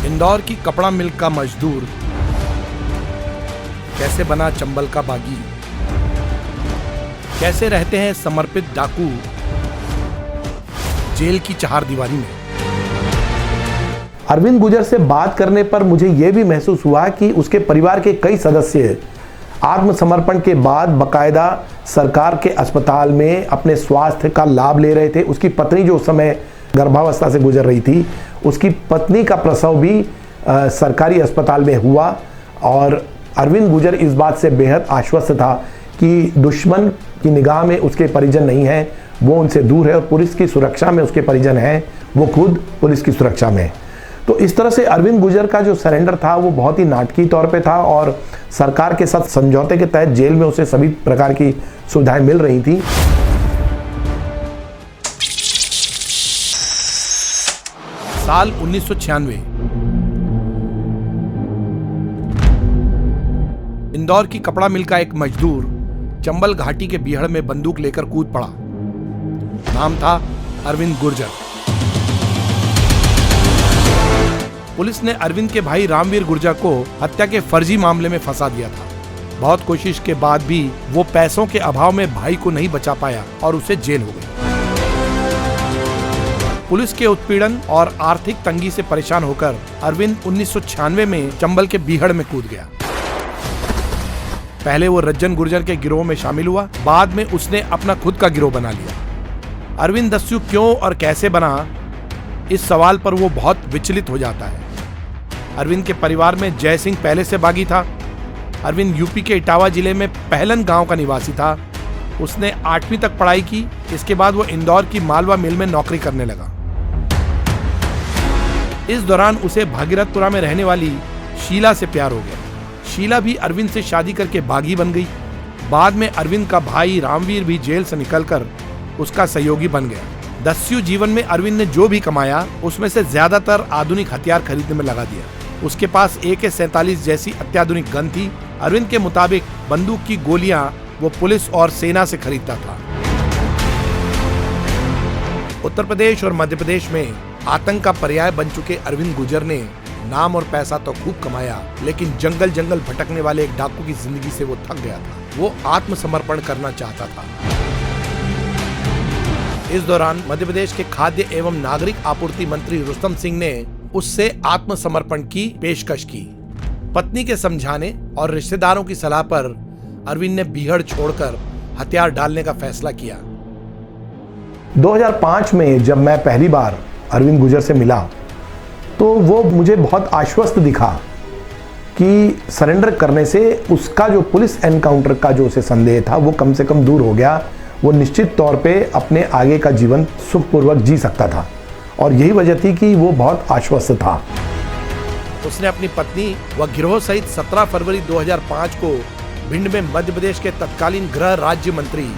इंदौर की कपड़ा मिल का मजदूर कैसे बना चंबल का बागी, कैसे रहते हैं समर्पित डाकू जेल की चहारदीवारी में। अरविंद गुजर से बात करने पर मुझे यह भी महसूस हुआ कि उसके परिवार के कई सदस्य आत्मसमर्पण के बाद बकायदा सरकार के अस्पताल में अपने स्वास्थ्य का लाभ ले रहे थे। उसकी पत्नी जो उस समय गर्भावस्था से गुजर रही थी, उसकी पत्नी का प्रसव भी सरकारी अस्पताल में हुआ और अरविंद गुजर इस बात से बेहद आश्वस्त था कि दुश्मन की निगाह में उसके परिजन नहीं हैं, वो उनसे दूर है और पुलिस की सुरक्षा में उसके परिजन हैं, वो खुद पुलिस की सुरक्षा में। तो इस तरह से अरविंद गुजर का जो सरेंडर था वो बहुत ही नाटकीय तौर पे था और सरकार के साथ समझौते के तहत जेल में उसे सभी प्रकार की सुविधाएं मिल रही थी। साल 1996 इंदौर की कपड़ा मिल का एक मजदूर चंबल घाटी के बीहड़ में बंदूक लेकर कूद पड़ा। नाम था अरविंद गुर्जर। पुलिस ने अरविंद के भाई रामवीर गुर्जर को हत्या के फर्जी मामले में फंसा दिया था। बहुत कोशिश के बाद भी वो पैसों के अभाव में भाई को नहीं बचा पाया और उसे जेल हो गई। पुलिस के उत्पीड़न और आर्थिक तंगी से परेशान होकर अरविंद 1996 में चंबल के बीहड़ में कूद गया। पहले वो रज्जन गुर्जर के गिरोह में शामिल हुआ, बाद में उसने अपना खुद का गिरोह बना लिया। अरविंद दस्यु क्यों और कैसे बना, इस सवाल पर वो बहुत विचलित हो जाता है। अरविंद के परिवार में जय सिंह पहले से बागी था। अरविंद यूपी के इटावा जिले में पहलन गांव का निवासी था। उसने 8वीं तक पढ़ाई की। इसके बाद वो इंदौर की मालवा मिल में नौकरी करने लगा। इस दौरान उसे भागीरथपुरा में रहने वाली शीला से प्यार हो गया। शीला भी अरविंद से शादी करके बागी बन गई। बाद में अरविंद का भाई रामवीर भी जेल से निकलकर उसका सहयोगी बन गया। दस्यु जीवन में अरविंद ने जो भी कमाया उसमें से ज्यादातर आधुनिक हथियार खरीदने में लगा दिया। उसके पास AK-47 जैसी अत्याधुनिक गन थी। अरविंद के मुताबिक बंदूक की गोलियां वो पुलिस और सेना से खरीदता था। उत्तर प्रदेश और मध्य प्रदेश में आतंक का पर्याय बन चुके अरविंद गुजर ने नाम और पैसा तो खूब कमाया, लेकिन जंगल जंगल भटकने वाले एक डाकू की जिंदगी से वो थक गया था। वो आत्मसमर्पण करना चाहता था। इस दौरान मध्य प्रदेश के खाद्य एवं नागरिक आपूर्ति मंत्री रुस्तम सिंह ने उससे आत्मसमर्पण की पेशकश की। पत्नी के समझाने और रिश्तेदारों की सलाह पर अरविंद ने बीहड़ छोड़कर हथियार डालने का फैसला किया। 2005 में जब मैं पहली बार अरविंद गुजर से मिला तो वो मुझे बहुत आश्वस्त दिखा कि सरेंडर करने से उसका जो पुलिस एनकाउंटर का जो उसे संदेह था वो कम से कम दूर हो गया। वो निश्चित तौर पे अपने आगे का जीवन सुखपूर्वक जी सकता था और यही वजह थी कि वो बहुत आश्वस्त था। उसने अपनी पत्नी व गिरोह सहित 17 फरवरी 2005 को भिंड में मध्य प्रदेश के तत्कालीन गृह राज्य मंत्री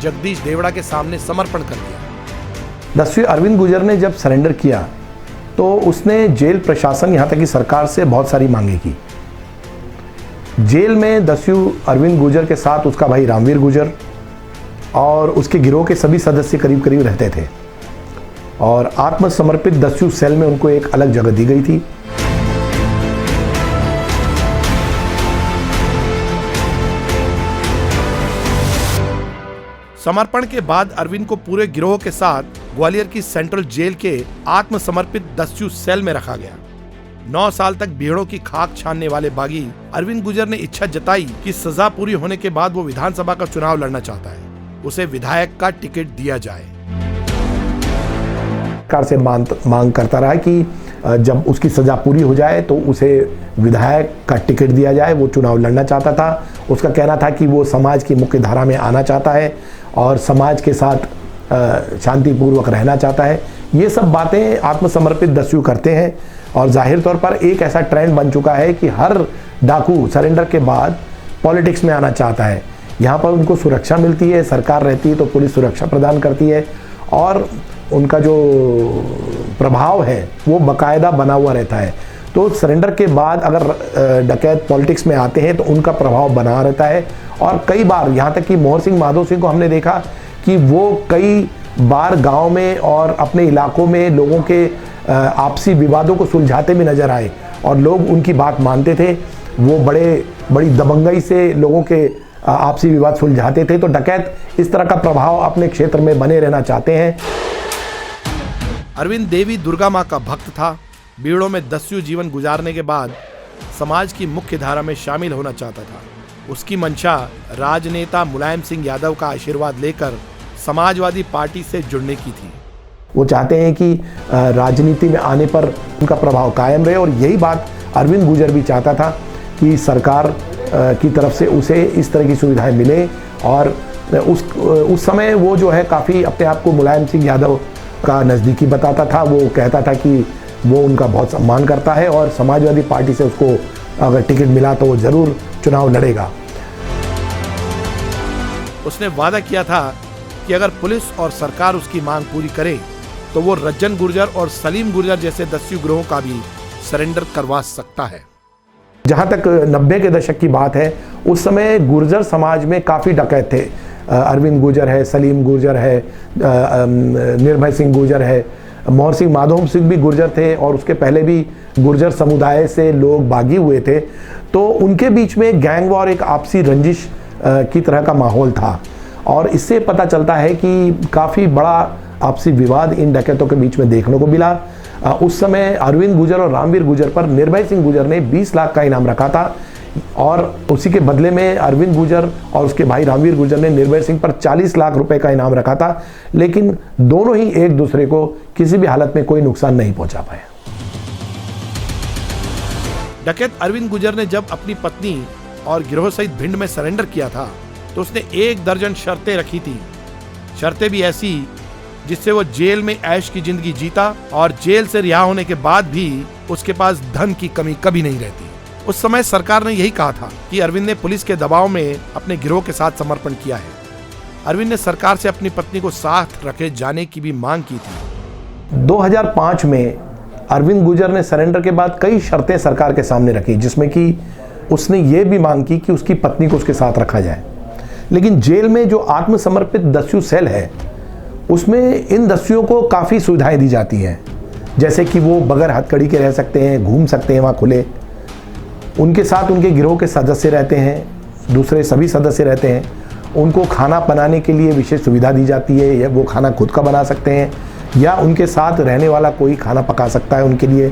जगदीश देवड़ा के सामने समर्पण कर दिया। दस्यु अरविंद गुजर ने जब सरेंडर किया तो उसने जेल प्रशासन यहाँ तक कि सरकार से बहुत सारी मांगे की। जेल में दस्यु अरविंद गुजर के साथ उसका भाई रामवीर गुजर और उसके गिरोह के सभी सदस्य करीब करीब रहते थे और आत्मसमर्पित दस्यु सेल में उनको एक अलग जगह दी गई थी। समर्पण के बाद अरविंद को पूरे गिरोह के साथ ग्वालियर की सेंट्रल जेल के आत्मसमर्पित दस्यु सेल में रखा गया। 9 साल तक बीहड़ों की खाक छानने वाले बागी अरविंद गुजर ने इच्छा जताई कि सजा पूरी होने के बाद वो विधानसभा का चुनाव लड़ना चाहता है, उसे विधायक का टिकट दिया जाए। सरकार से मांग करता रहा कि जब उसकी सजा पूरी हो जाए तो उसे विधायक का टिकट दिया जाए। वो चुनाव लड़ना चाहता था। उसका कहना था कि वो समाज की मुख्य धारा में आना चाहता है और समाज के साथ शांतिपूर्वक रहना चाहता है। ये सब बातें आत्मसमर्पित दस्यु करते हैं और जाहिर तौर पर एक ऐसा ट्रेंड बन चुका है कि हर डाकू सरेंडर के बाद पॉलिटिक्स में आना चाहता है। यहाँ पर उनको सुरक्षा मिलती है, सरकार रहती है तो पुलिस सुरक्षा प्रदान करती है और उनका जो प्रभाव है वो बाकायदा बना हुआ रहता है। तो सरेंडर के बाद अगर डकैत पॉलिटिक्स में आते हैं तो उनका प्रभाव बना रहता है और कई बार यहाँ तक कि मोहर सिंह माधो सिंह को हमने देखा कि वो कई बार गांव में और अपने इलाकों में लोगों के आपसी विवादों को सुलझाते भी नजर आए और लोग उनकी बात मानते थे। वो बड़ी दबंगई से लोगों के आपसी विवाद सुलझाते थे। तो डकैत इस तरह का प्रभाव अपने क्षेत्र में बने रहना चाहते हैं। अरविंद देवी दुर्गा माँ का भक्त था। बीड़ों में दस्यु जीवन गुजारने के बाद समाज की मुख्य धारा में शामिल होना चाहता था। उसकी मंशा राजनेता मुलायम सिंह यादव का आशीर्वाद लेकर समाजवादी पार्टी से जुड़ने की थी। वो चाहते हैं कि राजनीति में आने पर उनका प्रभाव कायम रहे और यही बात अरविंद गुर्जर भी चाहता था कि सरकार की तरफ से उसे इस तरह की सुविधाएं मिले। और उस समय वो जो है काफ़ी अपने आप को मुलायम सिंह यादव का नज़दीकी बताता था। वो कहता था कि वो उनका बहुत सम्मान करता है और समाजवादी पार्टी से उसको अगर टिकट मिला तो वो ज़रूर चुनाव लड़ेगा। उसने वादा किया था कि अगर पुलिस और सरकार उसकी मांग पूरी करे तो वो रज्जन गुर्जर और सलीम गुर्जर जैसे दस्यु गिरोहों का भी सरेंडर करवा सकता है। जहाँ तक 90 के दशक की बात है, उस समय गुर्जर समाज में काफ़ी डकैत थे। अरविंद गुर्जर है, सलीम गुर्जर है, निर्भय सिंह गुर्जर है, मोहर सिंह माधोम सिंह भी गुर्जर थे और उसके पहले भी गुर्जर समुदाय से लोग बागी हुए थे। तो उनके बीच में गैंग वॉर, एक आपसी रंजिश की तरह का माहौल था और इससे पता चलता है कि काफ़ी बड़ा आपसी विवाद इन डकैतों के बीच में देखने को मिला। उस समय अरविंद गुर्जर और रामवीर गुर्जर पर निर्भय सिंह गुर्जर ने 20 लाख का इनाम रखा था और उसी के बदले में अरविंद गुर्जर और उसके भाई रामवीर गुर्जर ने निर्भय सिंह पर 40 लाख रुपए का इनाम रखा था। लेकिन दोनों ही एक दूसरे को किसी भी हालत में कोई नुकसान नहीं पहुंचा पाए। डकैत अरविंद गुर्जर ने जब अपनी पत्नी और गिरोह सहित भिंड में सरेंडर किया था तो उसने 1 दर्जन शर्तें रखी थी। शर्तें भी ऐसी जिससे वो जेल में ऐश की जिंदगी जीता और जेल से रिहा होने के बाद भी उसके पास धन की कमी कभी नहीं रहती। उस समय सरकार ने यही कहा था कि अरविंद ने पुलिस के दबाव में अपने गिरोह के साथ समर्पण किया है। अरविंद ने सरकार से अपनी पत्नी को साथ रखे जाने की भी मांग की थी। 2005 में अरविंद गुर्जर ने सरेंडर के बाद कई शर्तें सरकार के सामने रखी, जिसमें कि उसने ये भी मांग की कि उसकी पत्नी को उसके साथ रखा जाए। लेकिन जेल में जो आत्मसमर्पित दस्यु सेल है उसमें इन दस्युओं को काफ़ी सुविधाएं दी जाती हैं, जैसे कि वो बगैर हथकड़ी के रह सकते हैं, घूम सकते हैं वहाँ खुले। उनके साथ उनके गिरोह के सदस्य रहते हैं, दूसरे सभी सदस्य रहते हैं। उनको खाना बनाने के लिए विशेष सुविधा दी जाती है, या वो खाना खुद का बना सकते हैं या उनके साथ रहने वाला कोई खाना पका सकता है उनके लिए।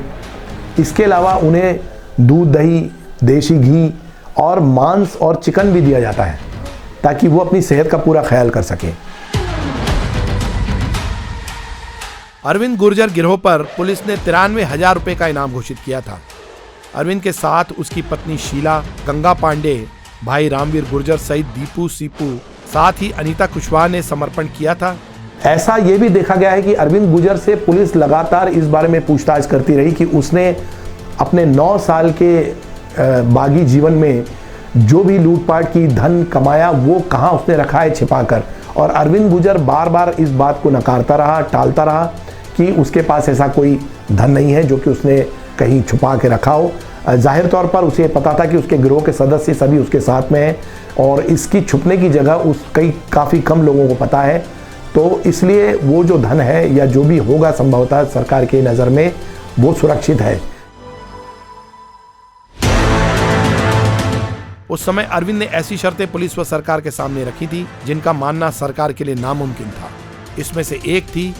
इसके अलावा उन्हें दूध, दही, देसी घी और मांस और चिकन भी दिया जाता है ताकि वो अपनी सेहत का पूरा ख्याल कर सकें। अरविंद गुर्जर गिरोह पर पुलिस ने 93,000 रुपए का इनाम घोषित किया था। अरविंद के साथ उसकी पत्नी शीला, गंगा पांडे, भाई रामवीर गुर्जर सहित दीपू, सीपू, साथ ही अनीता कुशवाहा ने समर्पण किया था। ऐसा ये भी देखा गया है कि अरविंद गुर्जर से पुलिस लगातार इस बारे में पूछताछ करती रही कि उसने अपने 9 साल के बागी जीवन में जो भी लूटपाट की धन कमाया वो कहाँ उसने रखा है छिपाकर। और अरविंद गुर्जर बार बार इस बात को नकारता रहा, टालता रहा कि उसके पास ऐसा कोई धन नहीं है जो कि उसने कहीं छुपा के रखा हो। जाहिर तौर पर उसे पता था कि उसके गिरोह के सदस्य सभी उसके साथ में हैं और इसकी छुपने की जगह काफ़ी कम लोगों को पता है। तो इसलिए वो जो धन है या जो भी होगा संभवतः सरकार की नज़र में वो सुरक्षित है। उस समय अरविंद ने ऐसी शर्तें पुलिस व सरकार के सामने रखी थी जिनका मानना सरकार के लिए नामुमकिन था। इसमें से एक थी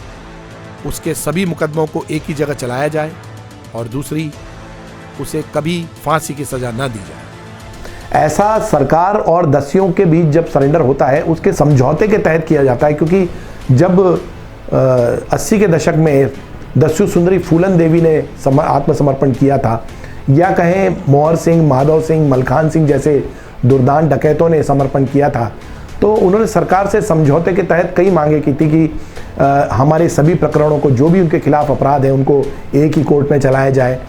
उसके सभी मुकदमों को एक ही जगह चलाया जाए और दूसरी उसे कभी फांसी की सजा न दी जाए। ऐसा सरकार और दस्युओं के बीच जब सरेंडर होता है उसके समझौते के तहत किया जाता है, क्योंकि जब 80 के दशक में दस्यु सुंदरी फूलन देवी ने आत्मसमर्पण किया था या कहें मोहर सिंह, माधव सिंह, मलखान सिंह जैसे दुर्दांत डकैतों ने समर्पण किया था, तो उन्होंने सरकार से समझौते के तहत कई मांगे की थी कि हमारे सभी प्रकरणों को, जो भी उनके खिलाफ अपराध है उनको एक ही कोर्ट में चलाया जाए।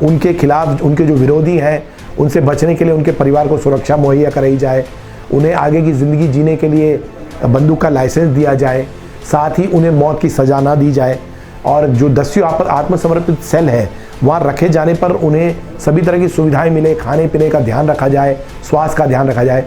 उनके खिलाफ उनके जो विरोधी हैं उनसे बचने के लिए उनके परिवार को सुरक्षा मुहैया कराई जाए, उन्हें आगे की ज़िंदगी जीने के लिए बंदूक का लाइसेंस दिया जाए, साथ ही उन्हें मौत की सज़ा ना दी जाए। और जो दस्यु आत्मसमर्पित सेल है वहाँ रखे जाने पर उन्हें सभी तरह की सुविधाएं मिले, खाने पीने का ध्यान रखा जाए, स्वास्थ्य का ध्यान रखा जाए।